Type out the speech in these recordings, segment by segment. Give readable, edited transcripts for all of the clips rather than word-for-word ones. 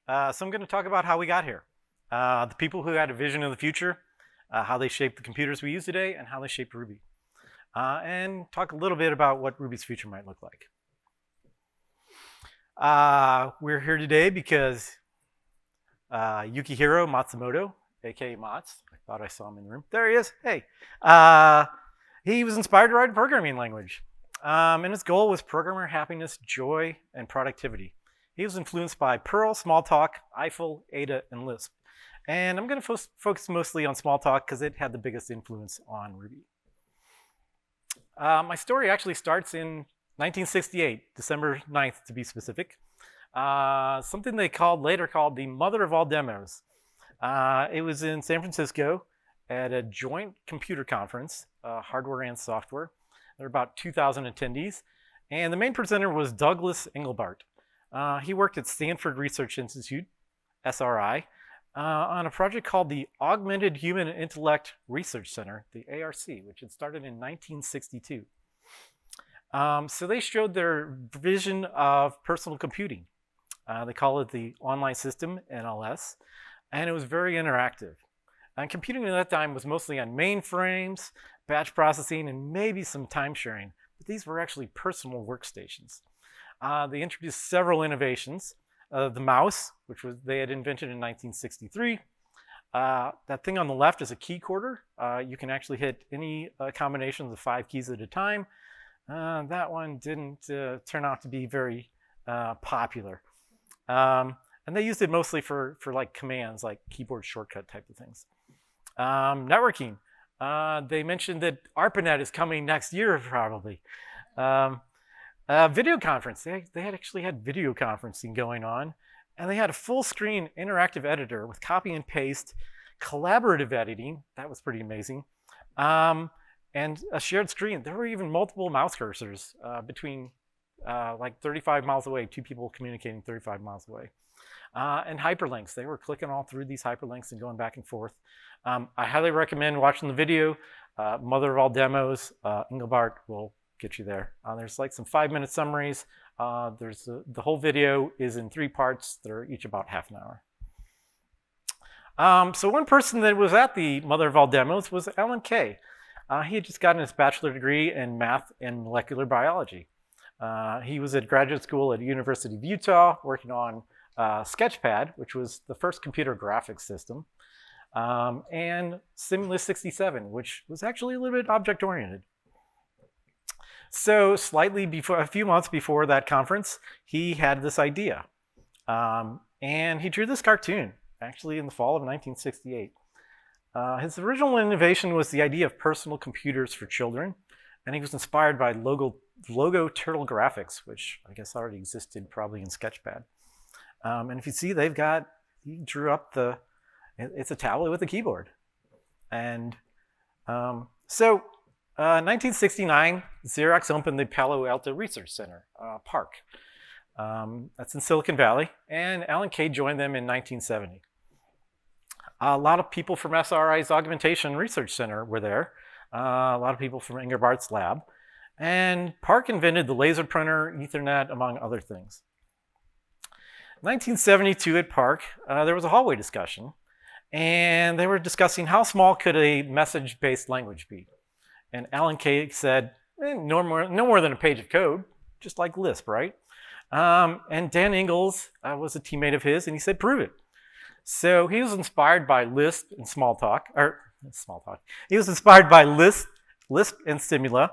So I'm going to talk about how we got here. The people who had a vision of the future, how they shaped the computers we use today, and how they shaped Ruby. And talk a little bit about what Ruby's future might look like. We're here today because Yukihiro Matsumoto, aka Mats, I thought I saw him in the room. There he is. Hey. He was inspired to write a programming language. And his goal was programmer happiness, joy, and productivity. He was influenced by Perl, Smalltalk, Eiffel, Ada, and Lisp. And I'm going to focus mostly on Smalltalk because it had the biggest influence on Ruby. My story actually starts in 1968, December 9th to be specific. Something they later called the mother of all demos. It was in San Francisco at a joint computer conference, hardware and software. There were about 2,000 attendees. And the main presenter was Douglas Engelbart. He worked at Stanford Research Institute, SRI, on a project called the Augmented Human Intellect Research Center, the ARC, which had started in 1962. So they showed their vision of personal computing. They call it the online system, NLS, and it was very interactive. And computing at that time was mostly on mainframes, batch processing, and maybe some time sharing. But these were actually personal workstations. They introduced several innovations. The mouse, which they had invented in 1963. That thing on the left is a key quarter. You can actually hit any combination of the 5 keys at a time. That one didn't turn out to be very popular. And they used it mostly for like commands, like keyboard shortcut type of things. Networking. They mentioned that ARPANET is coming next year, probably. Video conference. They actually had video conferencing going on. And they had a full screen interactive editor with copy and paste, collaborative editing. That was pretty amazing. And a shared screen. There were even multiple mouse cursors between like 35 miles away, 2 people communicating 35 miles away. And hyperlinks. They were clicking all through these hyperlinks and going back and forth. I highly recommend watching the video. Mother of all demos, Engelbart will get you there. There's like some 5-minute summaries. The whole video is in 3 parts. They're each about half an hour. So one person that was at the mother of all demos was Alan Kay. He had just gotten his bachelor degree in math and molecular biology. He was at graduate school at the University of Utah working on Sketchpad, which was the first computer graphics system, and Simulus 67, which was actually a little bit object-oriented. So a few months before that conference, he had this idea. And he drew this cartoon, actually in the fall of 1968. His original innovation was the idea of personal computers for children, and he was inspired by Logo Turtle graphics, which I guess already existed probably in Sketchpad. And if you see, he drew up it's a tablet with a keyboard. And 1969, Xerox opened the Palo Alto Research Center, PARC. That's in Silicon Valley, and Alan Kay joined them in 1970. A lot of people from SRI's Augmentation Research Center were there. A lot of people from Engelbart's lab. And PARC invented the laser printer, Ethernet, among other things. 1972 at PARC, there was a hallway discussion, and they were discussing how small could a message-based language be. And Alan Kay said, no more than a page of code, just like Lisp, right? And Dan Ingalls was a teammate of his, and he said, prove it. So he was inspired by Lisp and Smalltalk. He was inspired by Lisp and Simula,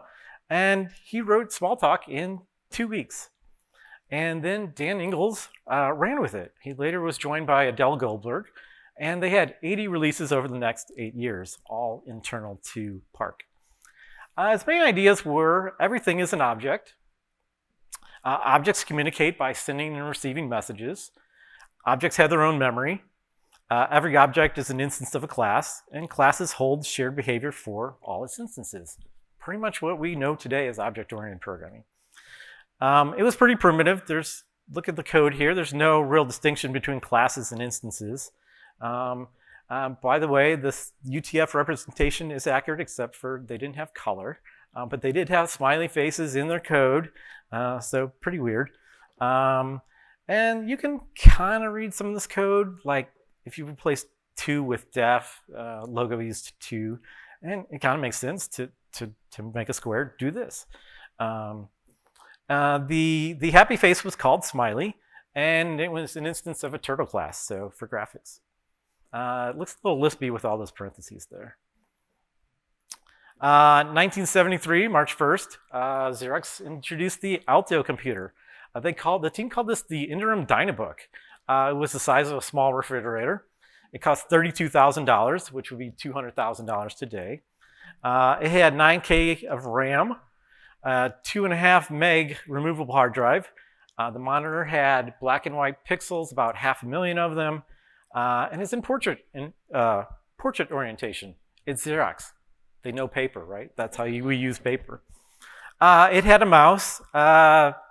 and he wrote Smalltalk in 2 weeks. And then Dan Ingalls ran with it. He later was joined by Adele Goldberg, and they had 80 releases over the next 8 years, all internal to PARC. His main ideas were everything is an object. Objects communicate by sending and receiving messages. Objects have their own memory. Every object is an instance of a class, and classes hold shared behavior for all its instances. Pretty much what we know today as object-oriented programming. It was pretty primitive. Look at the code here. There's no real distinction between classes and instances. By the way, this UTF representation is accurate except for they didn't have color, but they did have smiley faces in their code, so pretty weird. And you can kind of read some of this code, like if you replace 2 with def, logo used 2, and it kind of makes sense to make a square do this. The happy face was called Smiley, and it was an instance of a turtle class, so for graphics. It looks a little lispy with all those parentheses there. 1973, March 1st, Xerox introduced the Alto computer. The team called this the interim Dynabook. It was the size of a small refrigerator. It cost $32,000, which would be $200,000 today. It had 9K of RAM, 2.5 meg removable hard drive. The monitor had black and white pixels, about 500,000 of them, and it's in portrait orientation. It's Xerox. They know paper, right? That's how we use paper. It had a mouse.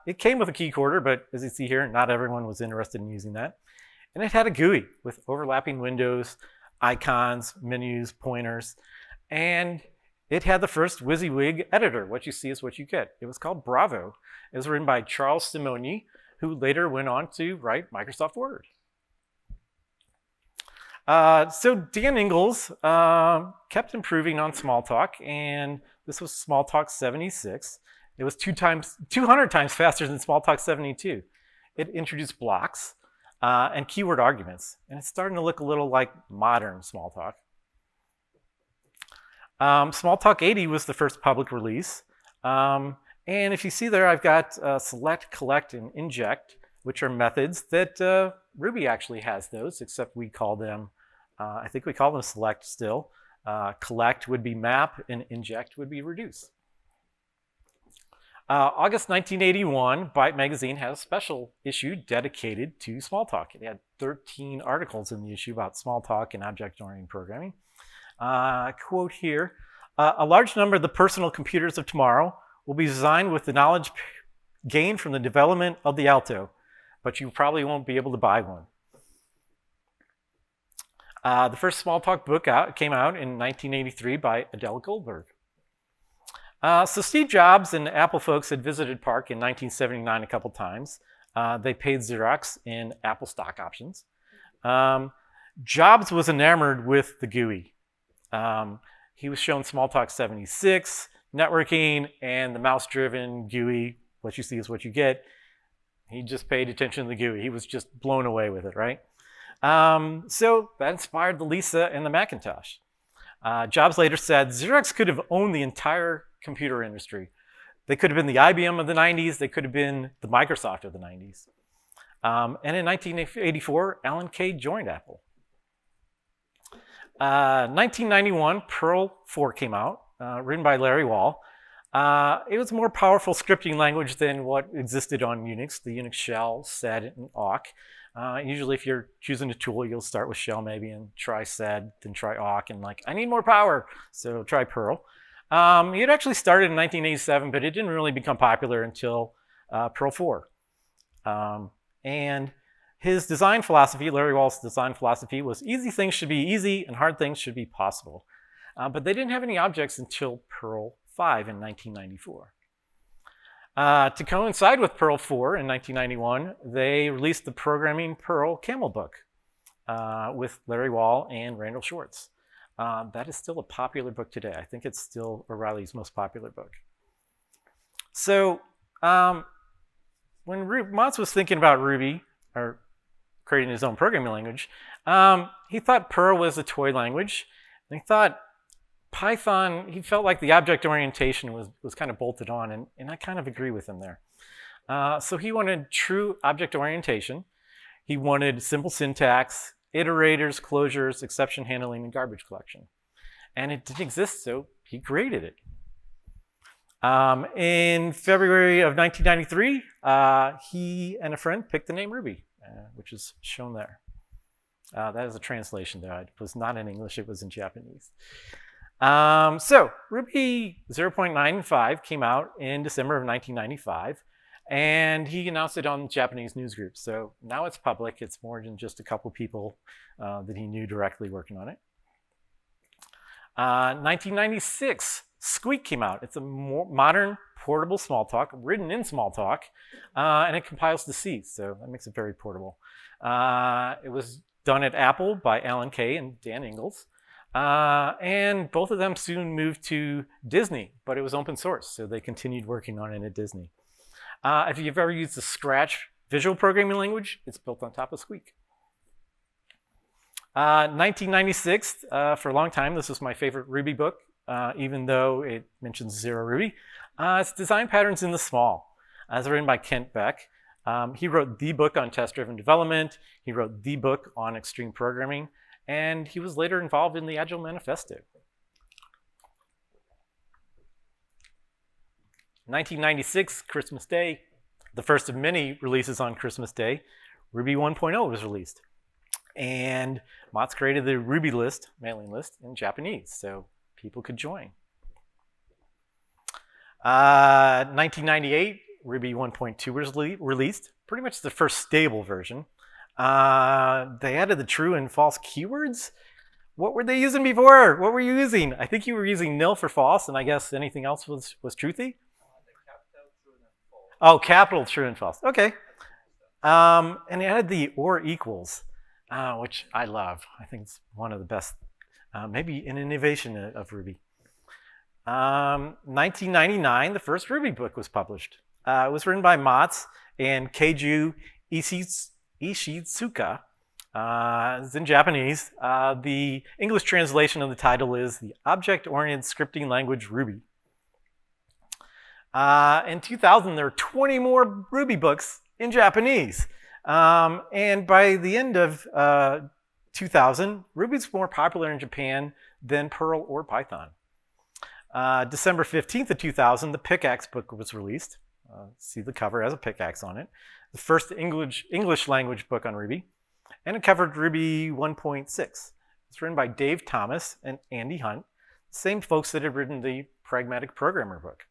It came with a keycorder, but as you see here, not everyone was interested in using that. And it had a GUI with overlapping windows, icons, menus, pointers, and it had the first WYSIWYG editor. What you see is what you get. It was called Bravo. It was written by Charles Simoni, who later went on to write Microsoft Word. So Dan Ingalls kept improving on Smalltalk, and this was Smalltalk 76. It was 200 times faster than Smalltalk 72. It introduced blocks and keyword arguments, and it's starting to look a little like modern Smalltalk. Smalltalk 80 was the first public release. And if you see there, I've got select, collect, and inject, which are methods that Ruby actually has those, except we call them, I think we call them select still. Collect would be map, and inject would be reduce. August 1981, Byte magazine had a special issue dedicated to Smalltalk. It had 13 articles in the issue about Smalltalk and object-oriented programming. Quote here, a large number of the personal computers of tomorrow will be designed with the knowledge gained from the development of the Alto, but you probably won't be able to buy one. The first Smalltalk book came out in 1983 by Adele Goldberg. So Steve Jobs and Apple folks had visited PARC in 1979 a couple times. They paid Xerox in Apple stock options. Jobs was enamored with the GUI. He was shown Smalltalk 76, networking, and the mouse-driven GUI. What you see is what you get. He just paid attention to the GUI. He was just blown away with it, right? So that inspired the Lisa and the Macintosh. Jobs later said Xerox could have owned the entire computer industry. They could have been the IBM of the 90s. They could have been the Microsoft of the 90s. And in 1984, Alan Kay joined Apple. 1991, Perl 4 came out, written by Larry Wall. It was a more powerful scripting language than what existed on Unix, the Unix shell, sed, and awk. Usually if you're choosing a tool, you'll start with shell maybe and try sed, then try awk, and like, I need more power, so try Perl. It actually started in 1987, but it didn't really become popular until Perl 4. And his design philosophy, Larry Wall's design philosophy, was easy things should be easy and hard things should be possible. But they didn't have any objects until Perl 5 in 1994. To coincide with Perl 4 in 1991, they released the Programming Perl Camel book with Larry Wall and Randall Schwartz. That is still a popular book today. I think it's still O'Reilly's most popular book. So when Mats was thinking about Ruby, or creating his own programming language, he thought Perl was a toy language. And he thought Python, he felt like the object orientation was kind of bolted on, and I kind of agree with him there. So he wanted true object orientation. He wanted simple syntax, iterators, closures, exception handling, and garbage collection. And it didn't exist, so he created it. In February of 1993, he and a friend picked the name Ruby, which is shown there. That is a translation, though. It was not in English, it was in Japanese. So Ruby 0.95 came out in December of 1995, and he announced it on Japanese news groups. So now it's public. It's more than just a couple people that he knew directly working on it. 1996, Squeak came out. It's a more modern portable Smalltalk, written in Smalltalk, and it compiles to C, so that makes it very portable. It was done at Apple by Alan Kay and Dan Ingalls, and both of them soon moved to Disney, but it was open source, so they continued working on it at Disney. If you've ever used the Scratch visual programming language, it's built on top of Squeak. 1996, for a long time, this was my favorite Ruby book, even though it mentions zero Ruby. It's Design Patterns in the Small. It's written by Kent Beck. He wrote the book on test-driven development. He wrote the book on extreme programming. And he was later involved in the Agile Manifesto. 1996, Christmas Day, the first of many releases on Christmas Day, Ruby 1.0 was released. And Mats created the Ruby list, mailing list, in Japanese, so people could join. 1998, Ruby 1.2 was released, pretty much the first stable version. They added the true and false keywords. What were they using before? What were you using? I think you were using nil for false, and I guess anything else was truthy? Oh, capital true and false. Okay. And they added the or equals, which I love. I think it's one of the best, maybe an innovation of Ruby. 1999, the first Ruby book was published. It was written by Mats and Keiju Ishitsuka. It's in Japanese. The English translation of the title is The Object-Oriented Scripting Language Ruby. In 2000, there were 20 more Ruby books in Japanese. And by the end of 2000, Ruby's more popular in Japan than Perl or Python. December 15th of 2000, the Pickaxe book was released. See the cover has a pickaxe on it. The first English language book on Ruby. And it covered Ruby 1.6. It's written by Dave Thomas and Andy Hunt, the same folks that had written the Pragmatic Programmer book.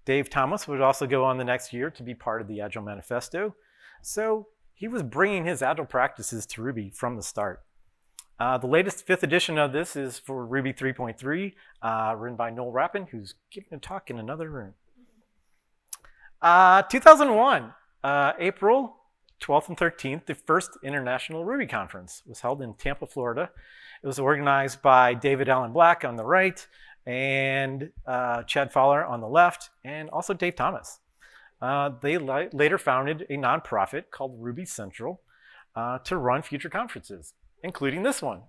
Dave Thomas would also go on the next year to be part of the Agile Manifesto. So he was bringing his Agile practices to Ruby from the start. The latest 5th edition of this is for Ruby 3.3, written by Noel Rappin, who's giving a talk in another room. 2001, April 12th and 13th, the first International Ruby Conference was held in Tampa, Florida. It was organized by David Allen Black on the right, and Chad Fowler on the left, and also Dave Thomas. They later founded a nonprofit called Ruby Central to run future conferences, including this one.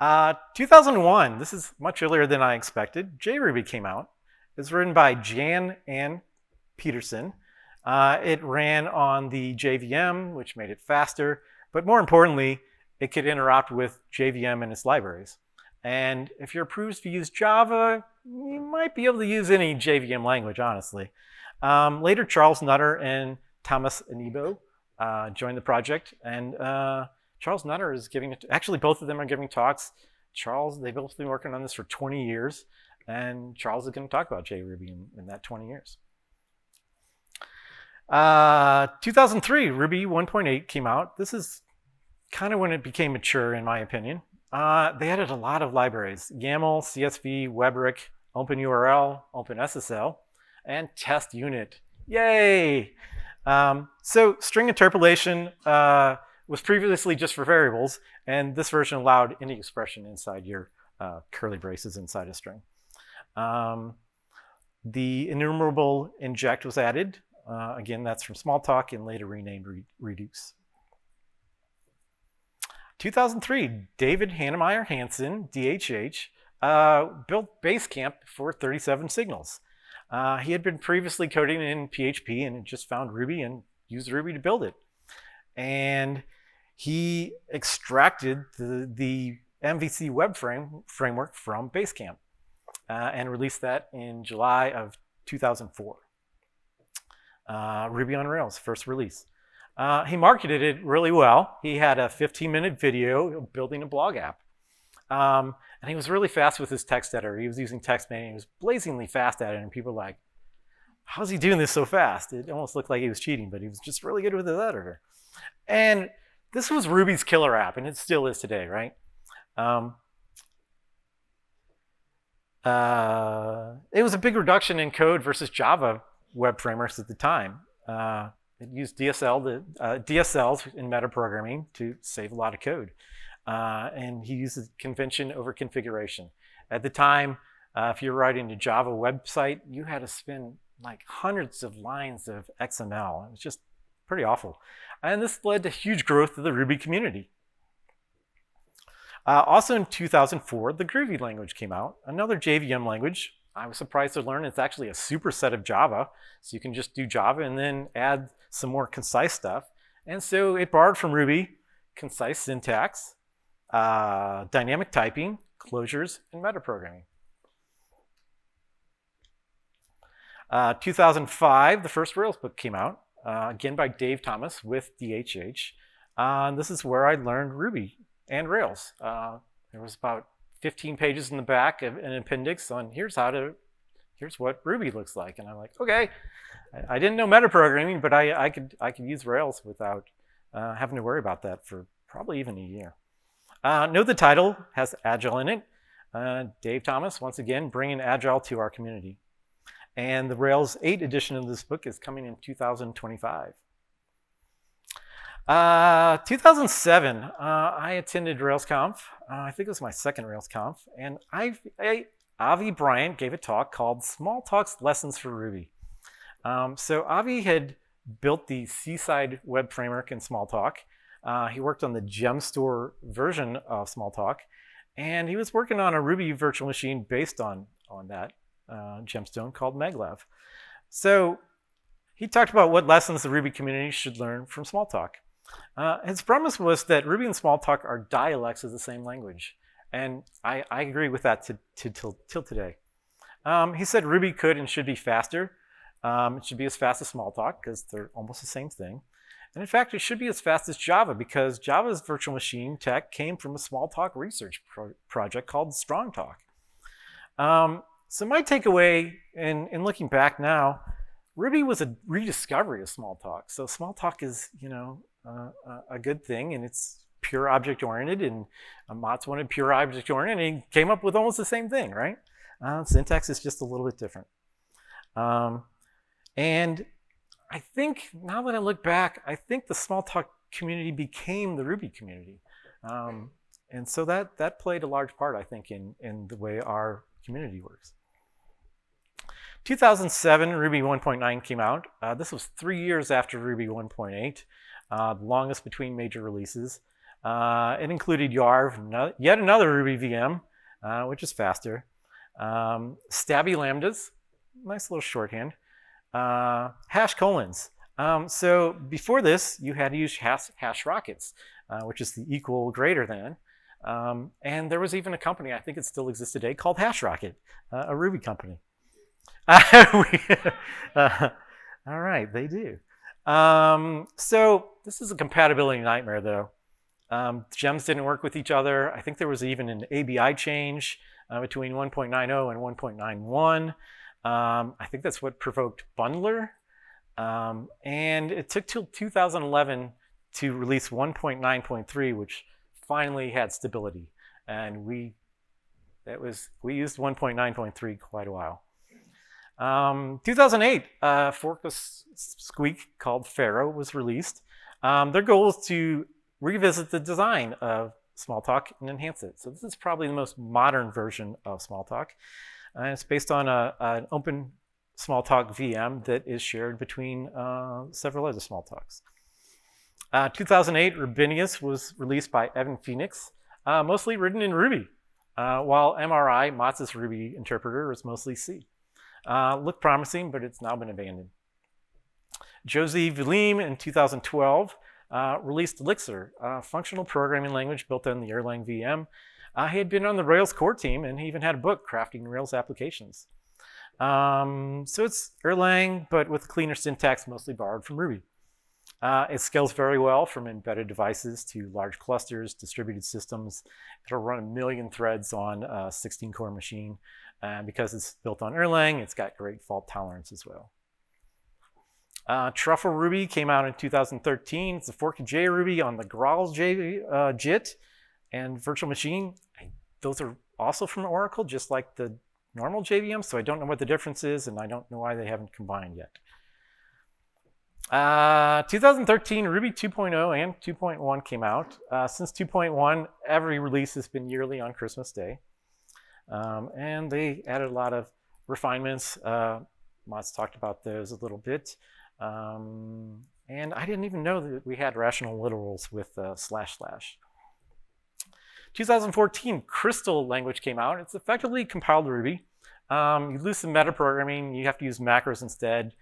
2001, this is much earlier than I expected. JRuby came out. It's written by Jan Ann Peterson. It ran on the JVM, which made it faster, but more importantly, it could interact with JVM and its libraries. And if you're approved to use Java, you might be able to use any JVM language, honestly. Later, Charles Nutter and Thomas Anibo joined the project, and Charles Nutter is giving it, actually both of them are giving talks. Charles, they've both been working on this for 20 years, and Charles is going to talk about JRuby in that 20 years. 2003, Ruby 1.8 came out. This is kind of when it became mature, in my opinion. They added a lot of libraries: YAML, CSV, WebRick, OpenURL, OpenSSL, and test unit. Yay! So string interpolation was previously just for variables, and this version allowed any expression inside your curly braces inside a string. The enumerable inject was added. Again, that's from Smalltalk and later renamed Reduce. 2003, David Hannemeyer Hansen, DHH, built Basecamp for 37 signals. He had been previously coding in PHP and just found Ruby and used Ruby to build it. And he extracted the MVC web framework from Basecamp and released that in July of 2004. Ruby on Rails, first release. He marketed it really well. He had a 15-minute video building a blog app. And he was really fast with his text editor. He was using TextMate. He was blazingly fast at it. And people were like, how's he doing this so fast? It almost looked like he was cheating, but he was just really good with his editor. And this was Ruby's killer app, and it still is today, right? It was a big reduction in code versus Java web frameworks at the time. It used DSLs in metaprogramming to save a lot of code. And he uses convention over configuration. At the time, if you're writing a Java website, you had to spend like hundreds of lines of XML. It was just pretty awful. And this led to huge growth of the Ruby community. Also in 2004, the Groovy language came out, another JVM language. I was surprised to learn it's actually a superset of Java. So you can just do Java and then add some more concise stuff. And so it borrowed from Ruby concise syntax, dynamic typing, closures, and metaprogramming. 2005, the first Rails book came out, again by Dave Thomas with DHH. This is where I learned Ruby and Rails. There was about 15 pages in the back of an appendix on here's what Ruby looks like. And I'm like, okay, I didn't know metaprogramming, but I could use Rails without having to worry about that for probably even a year. Note the title has Agile in it. Dave Thomas, once again, bringing Agile to our community. And the Rails 8 edition of this book is coming in 2025. 2007, I attended RailsConf. I think it was my second RailsConf. And Avi Bryant gave a talk called Smalltalk's Lessons for Ruby. So Avi had built the Seaside web framework in Smalltalk. He worked on the GemStore version of Smalltalk. And he was working on a Ruby virtual machine based on that gemstone called Maglev. So he talked about what lessons the Ruby community should learn from Smalltalk. His premise was that Ruby and Smalltalk are dialects of the same language. And I agree with that till today. He said Ruby could and should be faster. It should be as fast as Smalltalk because they're almost the same thing. And in fact, it should be as fast as Java because Java's virtual machine tech came from a Smalltalk research project called StrongTalk. So my takeaway in looking back now, Ruby was a rediscovery of Smalltalk. So Smalltalk is, a good thing, and it's pure object-oriented, and Mats wanted pure object-oriented, and he came up with almost the same thing, right? Syntax is just a little bit different. And I think, now that I look back, I think the Smalltalk community became the Ruby community. And so that played a large part, I think, in the way our community works. 2007, Ruby 1.9 came out. This was 3 years after Ruby 1.8. The longest between major releases. It included Yarv, yet another Ruby VM, which is faster. Stabby lambdas, nice little shorthand. Hash colons. So before this, you had to use hash rockets, which is the equal greater than. And there was even a company, I think it still exists today, called HashRocket, a Ruby company. All right, they do. So this is a compatibility nightmare, though. Gems didn't work with each other. I think there was even an ABI change between 1.90 and 1.91. I think that's what provoked Bundler. And it took till 2011 to release 1.9.3, which finally had stability. And we used 1.9.3 quite a while. 2008, fork of Squeak called Pharaoh was released. Their goal is to revisit the design of Smalltalk and enhance it. So this is probably the most modern version of Smalltalk. And it's based on an open Smalltalk VM that is shared between several other Smalltalks. 2008, Rubinius was released by Evan Phoenix, mostly written in Ruby, while MRI, Matz's Ruby interpreter, was mostly C. Looked promising, but it's now been abandoned. Josie Vilim in 2012 released Elixir, a functional programming language built on the Erlang VM. He had been on the Rails core team, and he even had a book crafting Rails applications. So it's Erlang, but with cleaner syntax, mostly borrowed from Ruby. It scales very well from embedded devices to large clusters, distributed systems. It'll run 1 million threads on a 16-core machine. Because it's built on Erlang, it's got great fault tolerance as well. Truffle Ruby came out in 2013. It's a fork of JRuby on the Graal JIT and virtual machine. Those are also from Oracle, just like the normal JVM, so I don't know what the difference is, and I don't know why they haven't combined yet. 2013, Ruby 2.0 and 2.1 came out. Since 2.1, every release has been yearly on Christmas Day. And they added a lot of refinements. Mods talked about those a little bit. And I didn't even know that we had rational literals with // 2014, Crystal language came out. It's effectively compiled Ruby. You lose some metaprogramming. You have to use macros instead.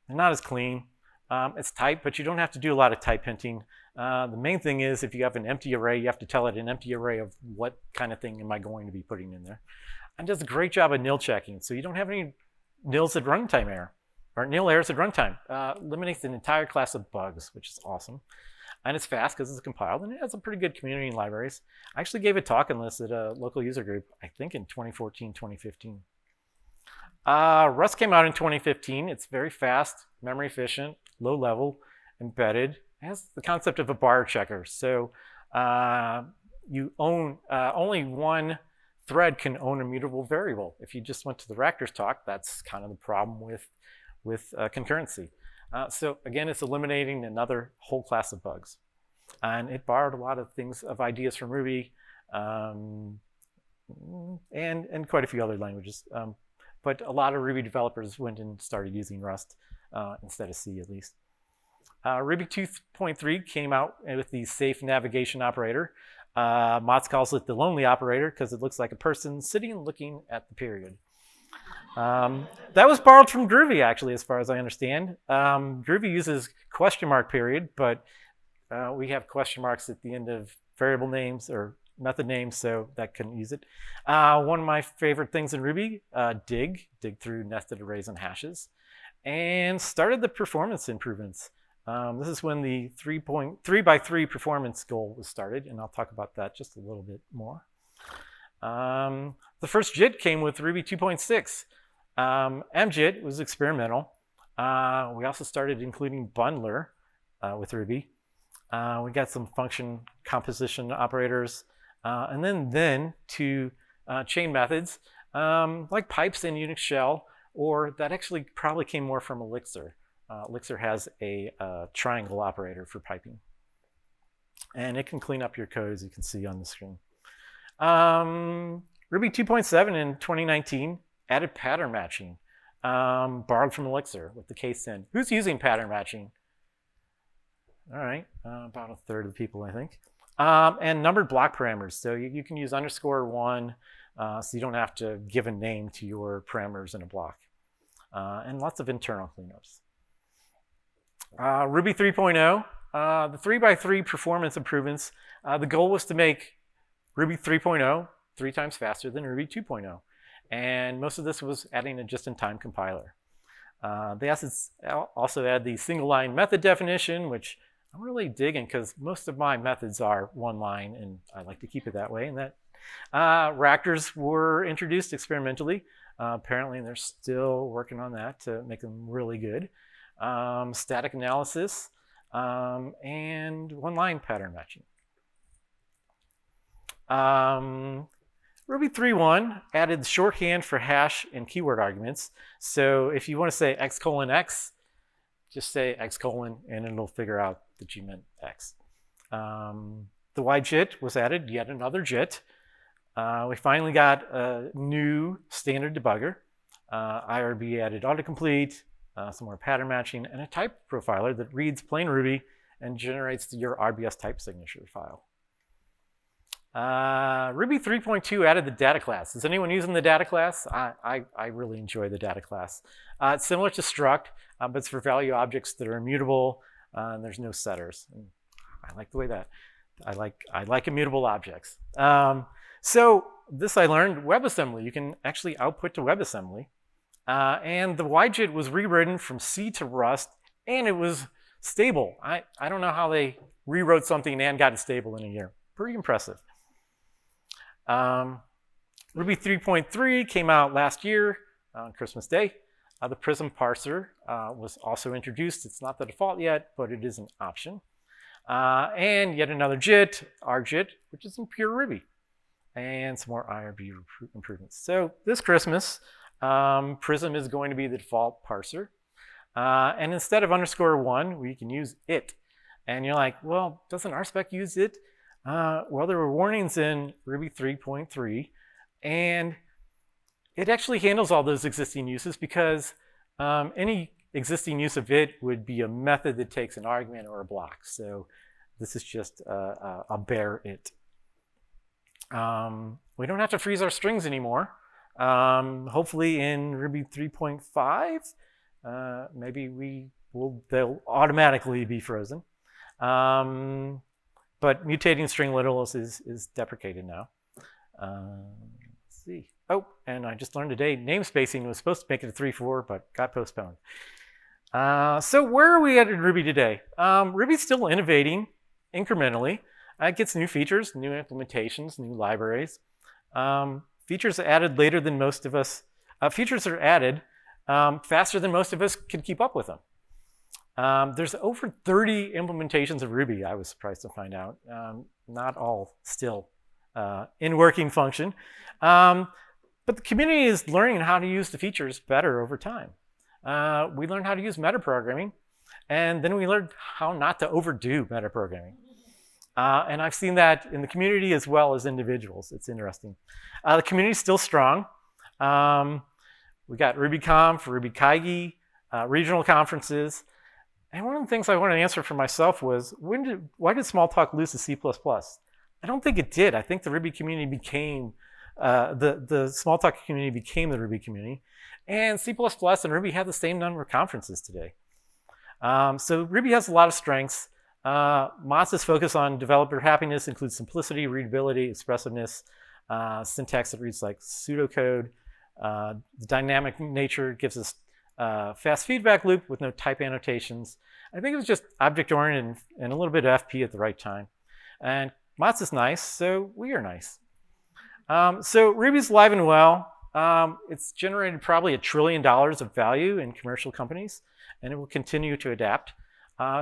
They're not as clean. It's typed, but you don't have to do a lot of type hinting. The main thing is if you have an empty array, you have to tell it an empty array of what kind of thing am I going to be putting in there. And does a great job of nil checking, so you don't have any nils at runtime error, or nil errors at runtime. Eliminates an entire class of bugs, which is awesome. And it's fast because it's compiled, and it has a pretty good community and libraries. I actually gave a talk on this at a local user group, I think in 2014, 2015. Rust came out in 2015. It's very fast, memory efficient, low level, embedded. It has the concept of a bar checker. So you own, only one thread can own a mutable variable. If you just went to the Raptors talk, that's kind of the problem with concurrency. So again, it's eliminating another whole class of bugs. And it borrowed a lot of things, of ideas from Ruby, and quite a few other languages. But a lot of Ruby developers went and started using Rust instead of C, at least. Ruby 2.3 came out with the safe navigation operator. Mods calls it the lonely operator because it looks like a person sitting and looking at the period. That was borrowed from Groovy, actually, as far as I understand. Groovy uses question mark period, but we have question marks at the end of variable names or method names, so that couldn't use it. One of my favorite things in Ruby, dig through nested arrays and hashes, and started the performance improvements. This is when the 3x3 performance goal was started, and I'll talk about that just a little bit more. The first JIT came with Ruby 2.6. mJIT was experimental. We also started including bundler with Ruby. We got some function composition operators, and then to chain methods like pipes in Unix shell, or that actually probably came more from Elixir. Elixir has a triangle operator for piping, and it can clean up your code, as you can see on the screen. Ruby 2.7 in 2019 added pattern matching, borrowed from Elixir with the case in. Who's using pattern matching? All right, about a third of the people, I think. And numbered block parameters. So you can use _1, so you don't have to give a name to your parameters in a block. And lots of internal cleanups. Ruby 3.0, the 3x3 performance improvements. The goal was to make Ruby 3.0 3 times faster than Ruby 2.0. And most of this was adding a just-in-time compiler. They also add the single-line method definition, which I'm really digging because most of my methods are one line, and I like to keep it that way. And that Raptors were introduced experimentally. Apparently, they're still working on that to make them really good. Static analysis, and one-line pattern matching. Ruby 3.1 added shorthand for hash and keyword arguments. So if you want to say x:x, just say x:, and it'll figure out that you meant x. The YJIT was added, yet another JIT. We finally got a new standard debugger. IRB added autocomplete, some more pattern matching, and a type profiler that reads plain Ruby and generates your RBS type signature file. Ruby 3.2 added the data class. Is anyone using the data class? I really enjoy the data class. It's similar to struct, but it's for value objects that are immutable, and there's no setters. And I like the way that I like immutable objects. So this I learned WebAssembly. You can actually output to WebAssembly. And the YJIT was rewritten from C to Rust, and it was stable. I don't know how they rewrote something and got it stable in a year. Pretty impressive. Ruby 3.3 came out last year on Christmas Day. The Prism parser was also introduced. It's not the default yet, but it is an option. And yet another JIT, RJIT, which is in pure Ruby. and some more IRB improvements. So this Christmas, Prism is going to be the default parser. And instead of _1, we can use it. And you're like, well, doesn't RSpec use it? Well, there were warnings in Ruby 3.3, and it actually handles all those existing uses because any existing use of it would be a method that takes an argument or a block. So this is just a bare it. We don't have to freeze our strings anymore. Hopefully in Ruby 3.5, maybe they'll automatically be frozen. But mutating string literals is deprecated now. Let's see. Oh, and I just learned today, namespacing was supposed to make it a 3.4, but got postponed. So where are we at in Ruby today? Ruby's still innovating incrementally. It gets new features, new implementations, new libraries. Features are added later than most of us. Features are added faster than most of us can keep up with them. There's over 30 implementations of Ruby, I was surprised to find out. Not all still in working function. But the community is learning how to use the features better over time. We learned how to use metaprogramming, and then we learned how not to overdo metaprogramming. And I've seen that in the community as well as individuals. It's interesting. The community is still strong. We got RubyConf, RubyConf, regional conferences. And one of the things I wanted to answer for myself was, why did Smalltalk lose to C++? I don't think it did. I think the Ruby community became, the Smalltalk community became the Ruby community. And C++ and Ruby have the same number of conferences today. So Ruby has a lot of strengths. Motz's focus on developer happiness includes simplicity, readability, expressiveness, syntax that reads like pseudocode. The dynamic nature gives us fast feedback loop with no type annotations. I think it was just object-oriented and a little bit of FP at the right time. And Motz is nice, so we are nice. So Ruby's alive and well. It's generated probably $1 trillion of value in commercial companies, and it will continue to adapt.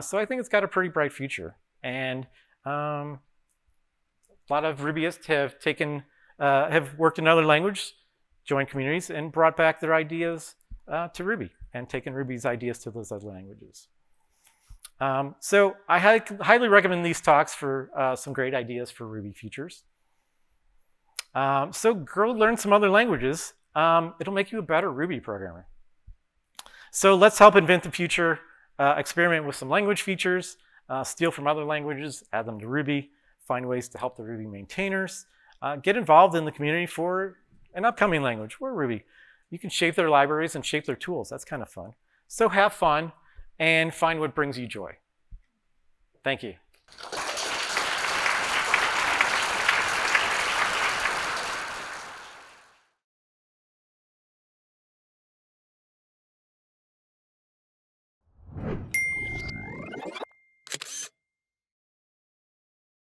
So I think it's got a pretty bright future. And a lot of Rubyists have worked in other languages, joined communities, and brought back their ideas to Ruby and taken Ruby's ideas to those other languages. So I highly recommend these talks for some great ideas for Ruby features. So go learn some other languages. It'll make you a better Ruby programmer. So let's help invent the future. Experiment with some language features, steal from other languages, add them to Ruby, find ways to help the Ruby maintainers, get involved in the community for an upcoming language or Ruby. You can shape their libraries and shape their tools. That's kind of fun. So have fun and find what brings you joy. Thank you.